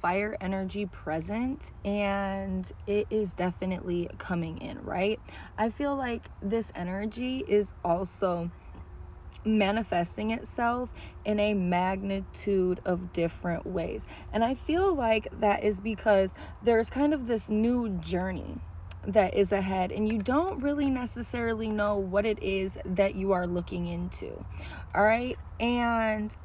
fire energy present, and it is definitely coming in, right? I feel like this energy is also manifesting itself in a magnitude of different ways. And I feel like that is because there's kind of this new journey that is ahead, and you don't really necessarily know what it is that you are looking into. All right. And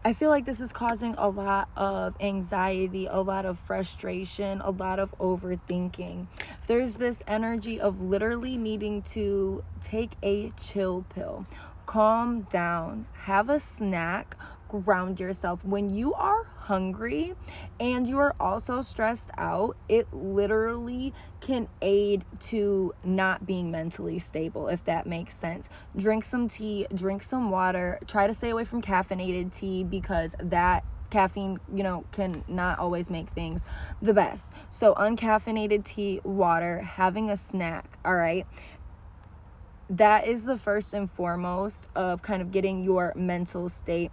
I feel like this is causing a lot of anxiety, a lot of frustration, a lot of overthinking. There's this energy of literally needing to take a chill pill, calm down, have a snack, ground yourself. When you are hungry and you are also stressed out, it literally can aid to not being mentally stable, if that makes sense. Drink some tea, drink some water, try to stay away from caffeinated tea, because that caffeine, can not always make things the best. So uncaffeinated tea, water, having a snack, all right? That is the first and foremost of kind of getting your mental state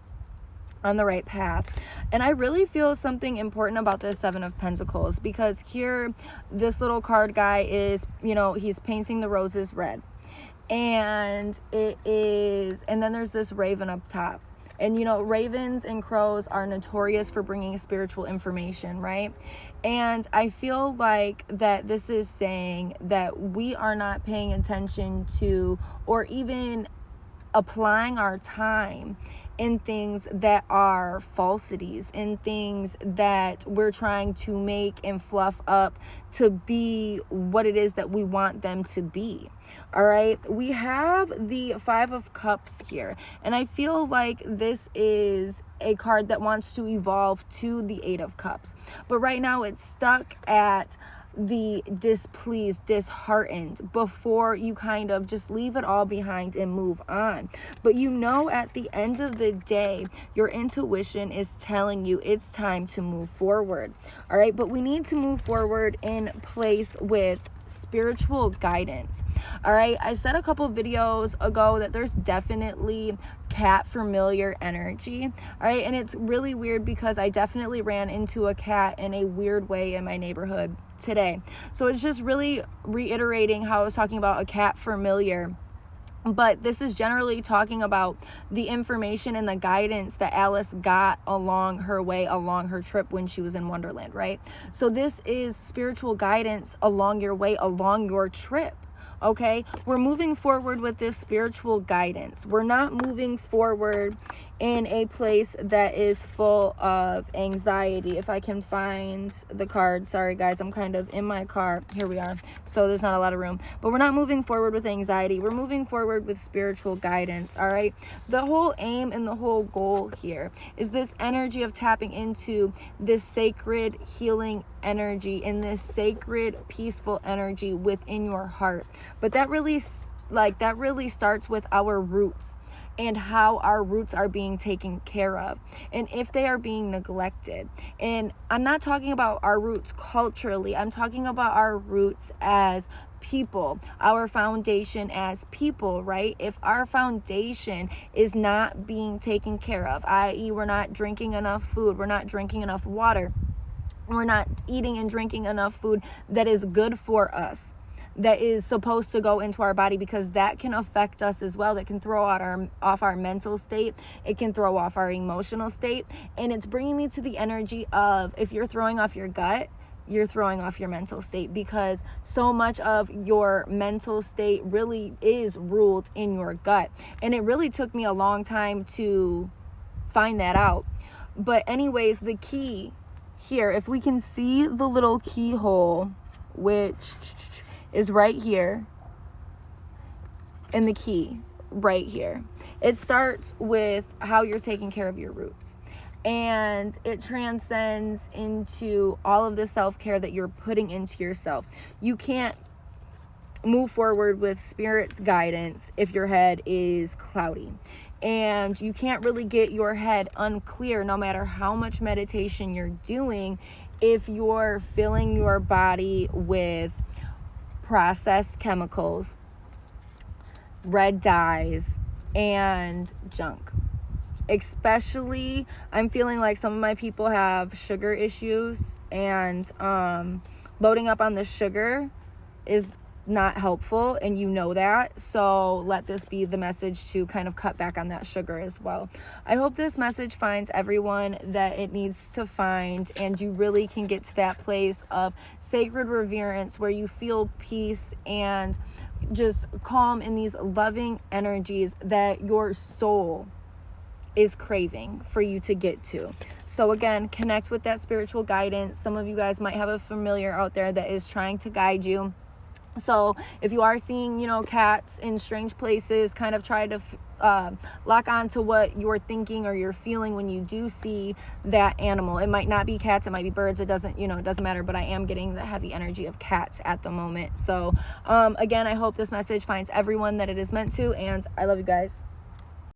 on the right path. And I really feel something important about this Seven of Pentacles, because here this little card guy is, he's painting the roses red, and then there's this raven up top. And ravens and crows are notorious for bringing spiritual information, right? And I feel like that this is saying that we are not paying attention to, or even applying our time in things that are falsities, in things that we're trying to make and fluff up to be what it is that we want them to be. All right, we have the Five of Cups here, and I feel like this is a card that wants to evolve to the Eight of Cups, but right now it's stuck at the displeased, disheartened, before you kind of just leave it all behind and move on. But at the end of the day, your intuition is telling you it's time to move forward. All right, but we need to move forward in place with spiritual guidance. All right, I said a couple videos ago that there's definitely cat familiar energy. All right, and it's really weird because I definitely ran into a cat in a weird way in my neighborhood today. So it's just really reiterating how I was talking about a cat familiar. But this is generally talking about the information and the guidance that Alice got along her way, along her trip when she was in Wonderland, right? So this is spiritual guidance along your way, along your trip. Okay, we're moving forward with this spiritual guidance. We're not moving forward in a place that is full of anxiety. If I can find the card, sorry guys, I'm kind of in my car. Here we are. So there's not a lot of room, but we're not moving forward with anxiety. We're moving forward with spiritual guidance. All right, the whole aim and the whole goal here is this energy of tapping into this sacred healing energy and this sacred peaceful energy within your heart. But that really starts with our roots and how our roots are being taken care of, and if they are being neglected. And I'm not talking about our roots culturally, I'm talking about our roots as people, our foundation as people, right? If our foundation is not being taken care of, i.e., we're not drinking enough food, we're not drinking enough water, we're not eating and drinking enough food that is good for us, that is supposed to go into our body, because that can affect us as well. That can throw off our mental state. It can throw off our emotional state. And it's bringing me to the energy of, if you're throwing off your gut, you're throwing off your mental state, because so much of your mental state really is ruled in your gut. And it really took me a long time to find that out. But anyways, the key here, if we can see the little keyhole, which is right here, and the key right here, it starts with how you're taking care of your roots, and it transcends into all of the self-care that you're putting into yourself. You can't move forward with spirit's guidance if your head is cloudy, and you can't really get your head unclear no matter how much meditation you're doing if you're filling your body with processed chemicals, red dyes, and junk. especially I'm feeling like some of my people have sugar issues, and loading up on the sugar is not helpful, and you know that. So let this be the message to kind of cut back on that sugar as well. I hope this message finds everyone that it needs to find, and you really can get to that place of sacred reverence where you feel peace and just calm in these loving energies that your soul is craving for you to get to. So again, connect with that spiritual guidance. Some of you guys might have a familiar out there that is trying to guide you. So if you are seeing, cats in strange places, kind of try to lock on to what you're thinking or you're feeling when you do see that animal. It might not be cats, it might be birds. It doesn't matter, but I am getting the heavy energy of cats at the moment. So again, I hope this message finds everyone that it is meant to, and I love you guys.